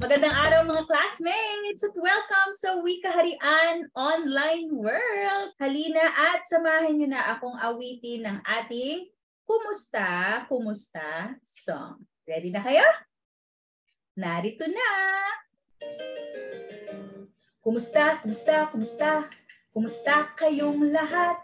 Magandang araw mga classmates at welcome sa Wikaharian Online World. Halina at samahan niyo na akong awitin ng ating Kumusta, Kumusta song. Ready na kayo? Narito na! Kumusta, kumusta, kumusta? Kumusta kayong lahat?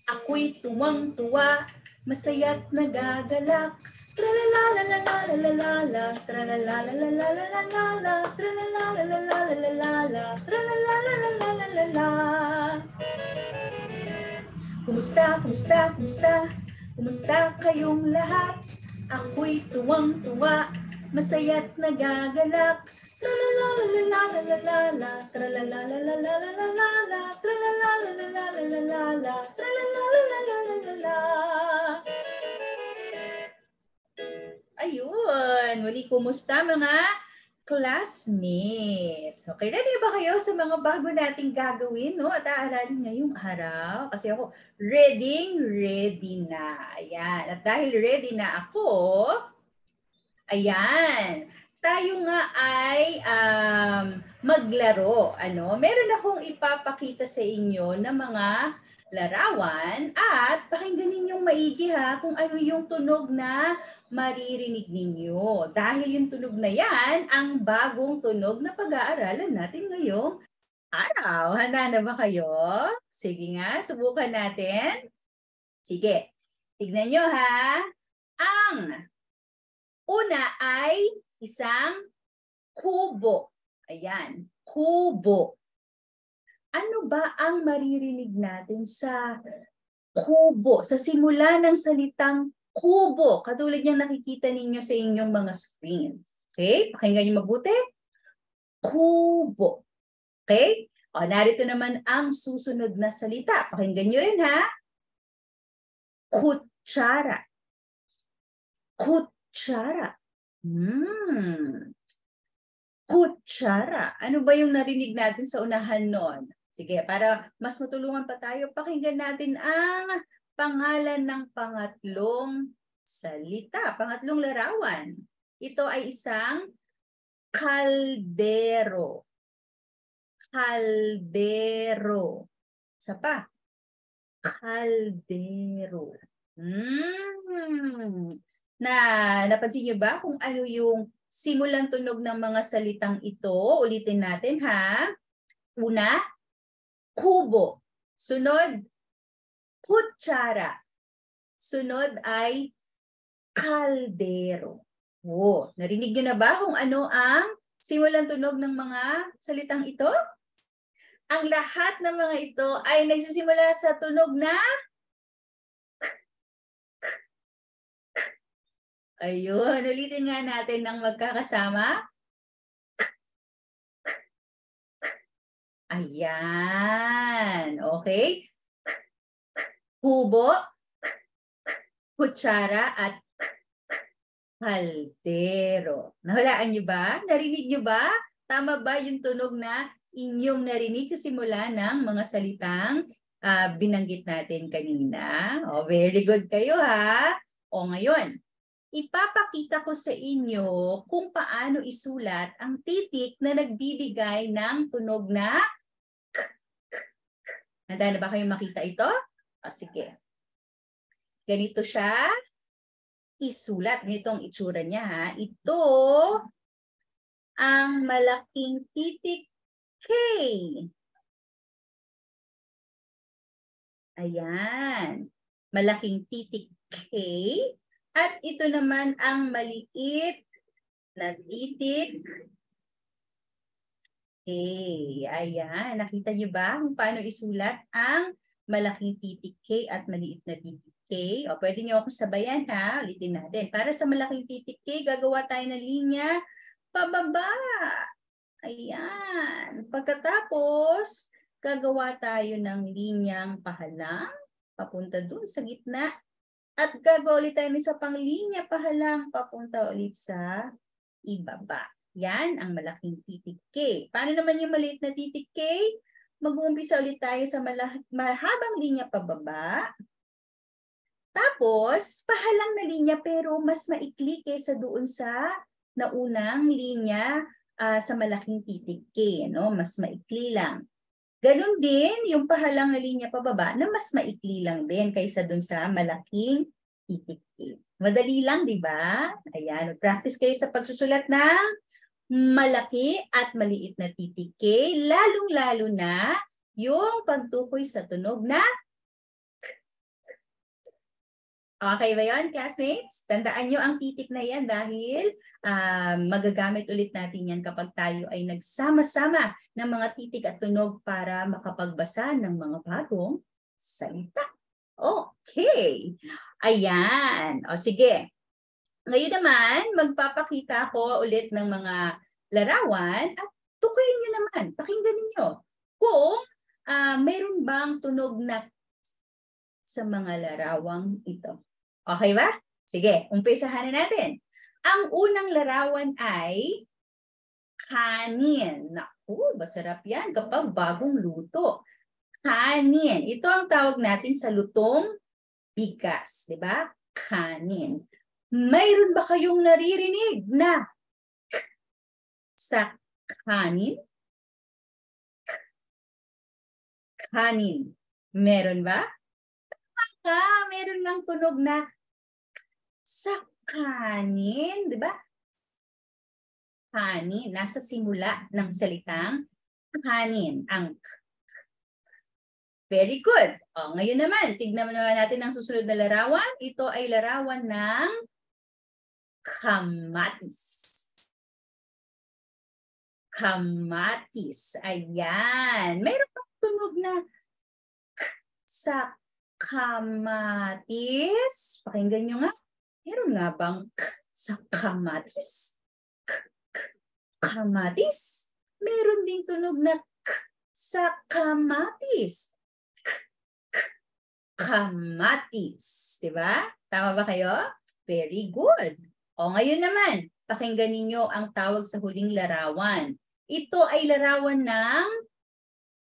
Ako'y tuwang-tuwa, masaya't nagagalak. Tra-la-la-la-la-la-la-la-la, tra-la-la-la-la-la-la-la-la, tra-la-la-la-la-la-la-la, tra-la-la-la-la-la-la-la. Kumusta, kumusta, kumusta? Kumusta kayong lahat? Ako'y tuwang-tuwa, masaya't nagagalak. Tra-la-la-la-la-la-la-la-la, tra-la-la-la-la-la-la-la-la, tra-la-la-la-la-la-la-la, tra-la-la-la-la-la-la-la. Ayun, muli kumusta mga classmates? Okay, ready ba kayo sa mga bago nating gagawin, no? At aaralin ngayong araw. Kasi ako, ready na. Ayan. At dahil ready na ako, ayan, tayo nga ay maglaro. Meron akong ipapakita sa inyo na mga larawan at pakinggan ninyong maigi ha kung ano yung tunog na maririnig ninyo. Dahil yung tunog na yan, ang bagong tunog na pag-aaralan natin ngayong araw. Handa na ba kayo? Sige nga, subukan natin. Sige, tignan nyo ha. Ang una ay isang kubo. Ayan, kubo. Ano ba ang maririnig natin sa kubo? Sa simula ng salitang kubo, katulad niyang nakikita ninyo sa inyong mga screens. Okay? Pakinggan niyo mabuti. Kubo. Okay? O, narito naman ang susunod na salita. Pakinggan niyo rin ha. Kutsara. Kutsara. Kutsara. Ano ba yung narinig natin sa unahan nun? Sige, para mas matulungan pa tayo, pakinggan natin ang pangalan ng pangatlong salita, pangatlong larawan. Ito ay isang kaldero. Kaldero. Isa pa. Kaldero. Napansin niyo ba kung ano yung simulang tunog ng mga salitang ito? Ulitin natin ha. Una, kubo. Sunod, kutsara. Sunod ay kaldero. Oh, narinig niyo na ba kung ano ang simulang tunog ng mga salitang ito? Ang lahat ng mga ito ay nagsisimula sa tunog na ayun, ulitin nga natin ng magkakasama. Ayan, okay? Kubo, kutsara, at kaldero. Nahulaan niyo ba? Narinig niyo ba? Tama ba yung tunog na inyong narinig sa simula ng mga salitang binanggit natin kanina? Oh, very good kayo ha. O ngayon, ipapakita ko sa inyo kung paano isulat ang titik na nagbibigay ng tunog na k. Handa na ba kayong makita ito? Sige. Ganito siya isulat. Ganitong itsura niya ha. Ito ang malaking titik K. Ayan. Malaking titik K. At ito naman ang maliit na titik K. Ayan. Nakita niyo ba kung paano isulat ang malaking titik K at maliit na titik K? O, pwede niyo akong sabayan ha. Ulitin natin. Para sa malaking titik K, gagawa tayo ng linya pababa. Ayan. Pagkatapos, gagawa tayo ng linyang pahalang papunta dun sa gitna. At gagawa ulit tayo ng isa pang linya pahalang papunta ulit sa ibaba. Yan ang malaking titik K. Paano naman yung maliit na titik K? Mag-uumpisa ulit tayo sa mahabang linya pababa. Tapos, pahalang na linya pero mas maikli kaysa doon sa na unang linya sa malaking titik K, no? Mas maikli lang. Ganon din yung pahalang na linya pababa na mas maikli lang din kaysa dun sa malaking titik K. Madali lang, di ba? Ayan, practice kayo sa pagsusulat ng malaki at maliit na titik K, lalong-lalo na yung pagtukoy sa tunog na okay ba yun, classmates? Tandaan nyo ang titik na yan dahil magagamit ulit natin yan kapag tayo ay nagsama-sama ng mga titik at tunog para makapagbasa ng mga bagong salita. Okay. Ayan. O sige. Ngayon naman, magpapakita ako ulit ng mga larawan at tukuyin nyo naman, pakinggan ninyo kung mayroon bang tunog na sa mga larawang ito. Okay ba? Sige, umpisahan na natin. Ang unang larawan ay kanin. Naku, masarap yan kapag bagong luto. Kanin. Ito ang tawag natin sa lutong bigas. Diba? Kanin. Mayroon ba kayong naririnig na sa kanin? Kanin. Meron ba? Meron ng tunog na sa kanin, di ba? Kanin, nasa simula ng salitang kanin, ang very good. O, ngayon naman, tignan naman natin ang susunod na larawan. Ito ay larawan ng kamatis. Kamatis. Ayan. Mayroon bang tunog na sa kamatis? Pakinggan nyo nga. Meron nga bang sa kamatis? Kamatis. Meron ding tunog na sa kamatis. Kamatis. Diba? Tama ba kayo? Very good. O ngayon naman, pakinggan ninyo ang tawag sa huling larawan. Ito ay larawan ng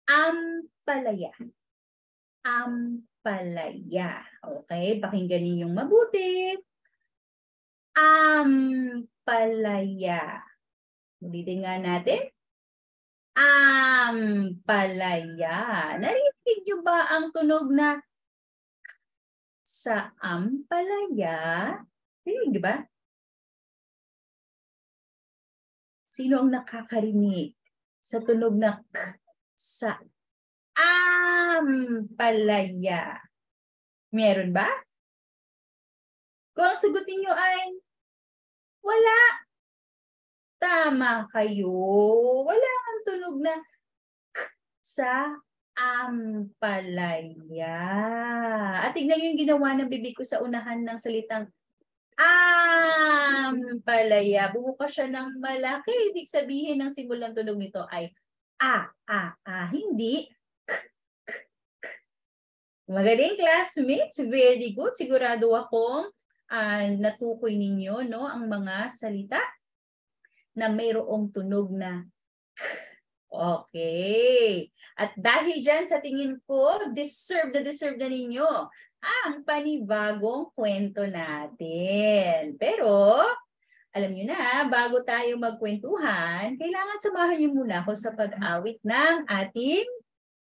ampalaya. Ampalaya. Okay, pakinggan ninyong mabuti. Ampalaya. Ulitin nga natin. Ampalaya. Narinig niyo ba ang tunog na sa ampalaya? Narinig niyo ba? Sino ang nakakarinig sa tunog na sa ampalaya? Meron ba? Kung ang sagutin nyo ay wala. Tama kayo. Wala ang tunog na sa ampalaya. At tignan yung ginawa ng bibig ko sa unahan ng salitang ampalaya. Bumukas siya ng malaki. Ibig sabihin ng simulang tunog nito ay hindi. Magaling, classmates. Very good. Sigurado akong natukoy ninyo, no, ang mga salita na mayroong tunog na okay. At dahil dyan sa tingin ko, deserve na ninyo ang panibagong kwento natin. Pero, alam nyo na, bago tayo magkwentuhan, kailangan samahan nyo muna ako sa pag-awit ng ating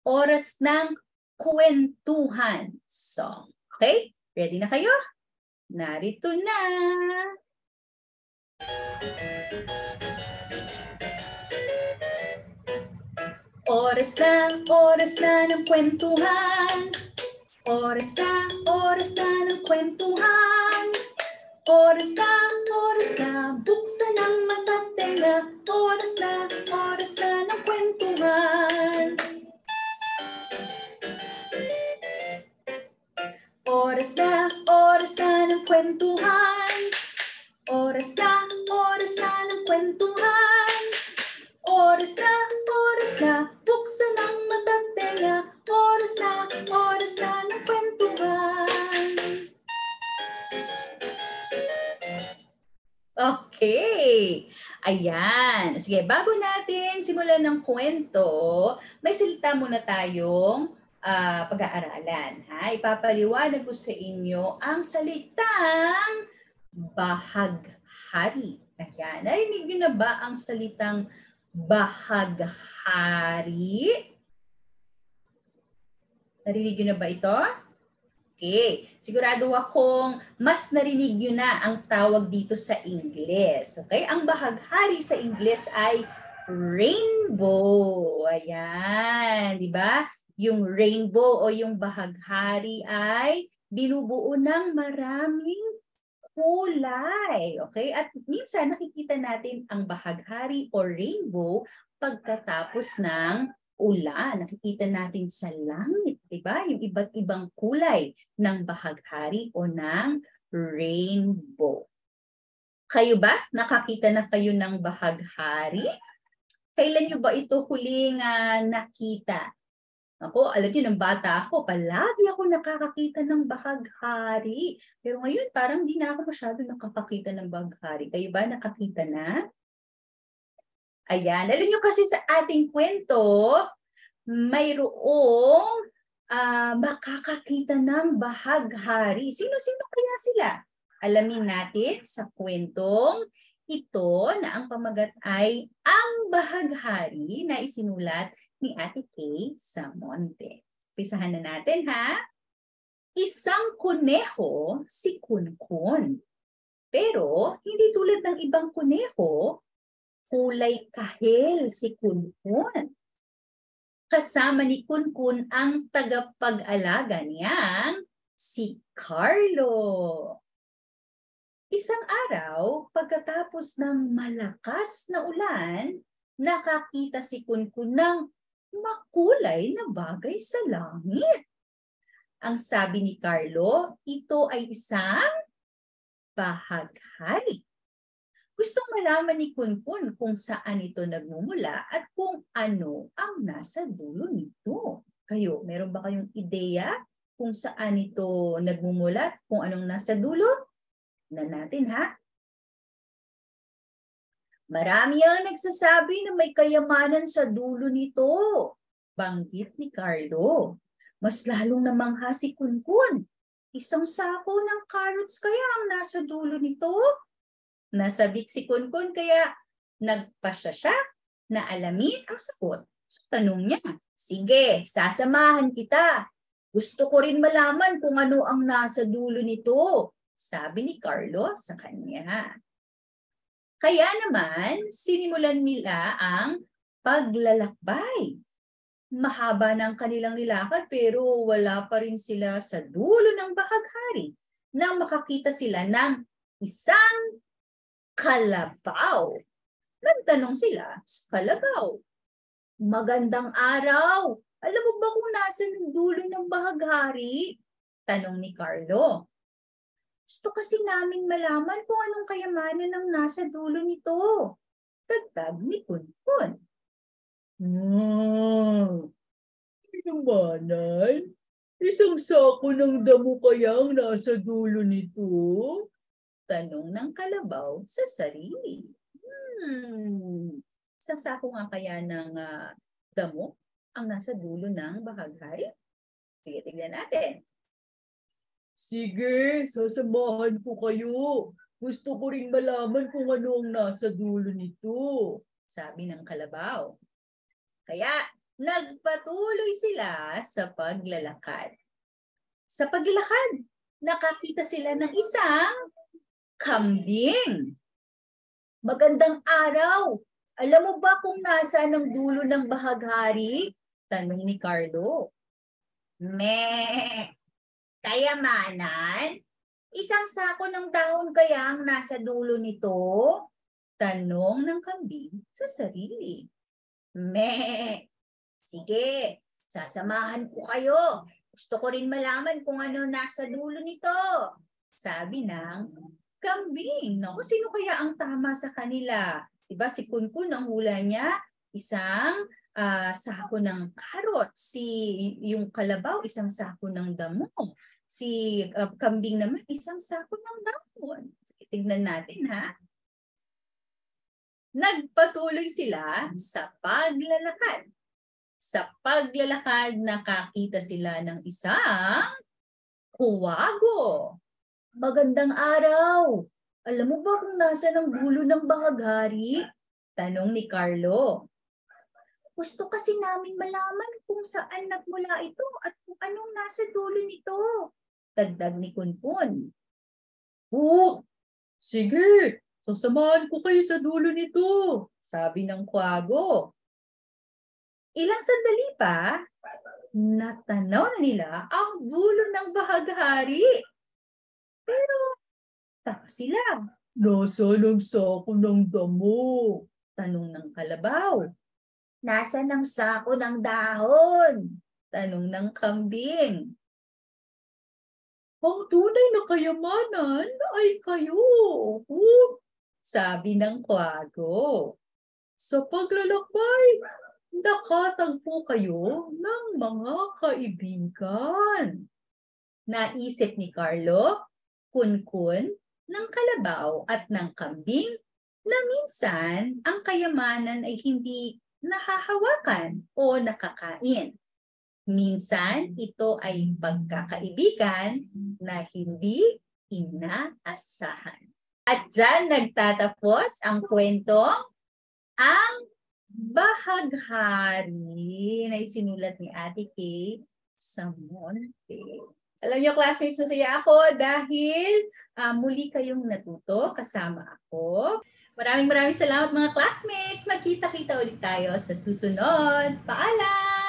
oras ng kwentuhan song. Okay? Ready na kayo? Narito na! Oras na ng kwentuhan. Oras na ng kwentuhan. Oras na, buksan ang mata't tenga. Oras na ng kwentuhan. Oras na ng kwentuhan. Oras na ng kwentuhan. Oras na, buksan ang mata't tenga. Oras na ng kwentuhan. Okay. Ayan. Sige, bago natin simulan ng kwento, may salita muna tayong pag-aaralan. Ipapaliwanag ko sa inyo ang salitang bahaghari. bahaghari. Ayan. Narinig niyo na ba ang salitang bahaghari? Narinig niyo na ba ito? Okay. Sigurado akong mas narinig niyo na ang tawag dito sa Ingles. Okay? Ang bahaghari sa Ingles ay rainbow. Ayan. Di ba? Yung rainbow o yung bahaghari ay binubuo ng maraming kulay. Okay? At minsan nakikita natin ang bahaghari o rainbow pagkatapos ng ulan. Nakikita natin sa langit, di ba? Yung iba't ibang kulay ng bahaghari o ng rainbow. Kayo ba? Nakakita na kayo ng bahaghari? Kailan nyo ba ito huling nakita? Ako, alam niyo, ng bata ako, palagi ako nakakakita ng bahaghari. Pero ngayon, parang di na ako masyado nakakakita ng bahaghari. Kayo ba nakakita na? Ayan, alam niyo kasi sa ating kwento, mayroong makakakita ng bahaghari. Sino-sino kaya sila? Alamin natin sa kwentong ito na ang pamagat ay Ang Bahaghari na isinulat ni Ate Kay Samonte. Pisahan na natin ha. Isang kuneho si Kunkun. Pero hindi tulad ng ibang kuneho, kulay kahel si Kunkun. Kasama ni Kunkun ang tagapag-alaga niyang si Carlo. Isang araw, pagkatapos ng malakas na ulan, nakakita si Kunkun ng makulay na bagay sa langit. Ang sabi ni Carlo, ito ay isang bahaghari. Gustong malaman ni Kunkun kung saan ito nagmumula at kung ano ang nasa dulo nito. Kayo, meron ba kayong ideya kung saan ito nagmumula at kung anong nasa dulo? Na natin ha. Marami ang nagsasabi na may kayamanan sa dulo nito. Banggit ni Carlo. Mas lalong namangha si Kunkun. Isang sako ng carrots kaya ang nasa dulo nito? Nasabik si Kunkun kaya nagpasya siya na alamin ang sagot sa tanong niya. Sige, sasamahan kita. Gusto ko rin malaman kung ano ang nasa dulo nito. Sabi ni Carlo sa kanya. Kaya naman, sinimulan nila ang paglalakbay. Mahaba ng kanilang nilakad pero wala pa rin sila sa dulo ng bahaghari nang makakita sila ng isang kalabaw. Nagtanong sila sa kalabaw. Magandang araw! Alam mo ba kung nasa ng dulo ng bahaghari? Tanong ni Carlo. Gusto kasi namin malaman kung anong kayamanan ang nasa dulo nito. Dagdag ni Kunkun. Kayamanan? Isang sako ng damo kaya ang nasa dulo nito? Tanong ng kalabaw sa sarili. Isang sako nga kaya ng damo ang nasa dulo ng bahaghari? Sige, tignan natin. Sige, sasamahan ko kayo. Gusto ko rin malaman kung ano ang nasa dulo nito, sabi ng kalabaw. Kaya nagpatuloy sila sa paglalakad. Sa paglalakad, nakakita sila ng isang kambing. Magandang araw! Alam mo ba kung nasaan ang dulo ng bahaghari? Tanong ni Carlo. Kayamanan? Isang sako ng dahon kaya ang nasa dulo nito? Tanong ng kambing sa sarili. Sige, sasamahan ko kayo. Gusto ko rin malaman kung ano nasa dulo nito. Sabi ng kambing. Naku, sino kaya ang tama sa kanila? Diba si Kunkun ang hula niya, isang sako ng carrots. Yung kalabaw, isang sako ng damo. Si kambing naman, isang sako ng dahon. Tignan natin ha. Nagpatuloy sila sa paglalakad. Sa paglalakad, nakakita sila ng isang kuwago. Magandang araw! Alam mo ba kung nasa ng dulo ng bahaghari? Tanong ni Carlo. Gusto kasi namin malaman kung saan nagmula ito at kung anong nasa dulo nito. Dagdag ni Kunpun. Oo, sige, sasamahan ko kayo sa dulo nito, sabi ng kwago. Ilang sandali pa, natanaw na nila ang dulo ng bahaghari. Pero taka sila. Nasaan ang sako ng damo? Tanong ng kalabaw. Nasaan ang sako ng dahon? Tanong ng kambing. Ang tunay na kayamanan ay kayo, sabi ng kwago. Sa paglalakbay, nakatagpo kayo ng mga kaibigan. Naisip ni Carlo, Kunkun, ng kalabaw at ng kambing na minsan ang kayamanan ay hindi nahahawakan o nakakain. Minsan, ito ay pagkakaibigan na hindi inaasahan. At dyan nagtatapos ang kwentong Ang Bahaghari na isinulat ni Ate Kay sa Monte. Alam niyo, classmates, masaya ako dahil muli kayong natuto kasama ako. Maraming salamat mga classmates. Magkita-kita ulit tayo sa susunod. Paalam!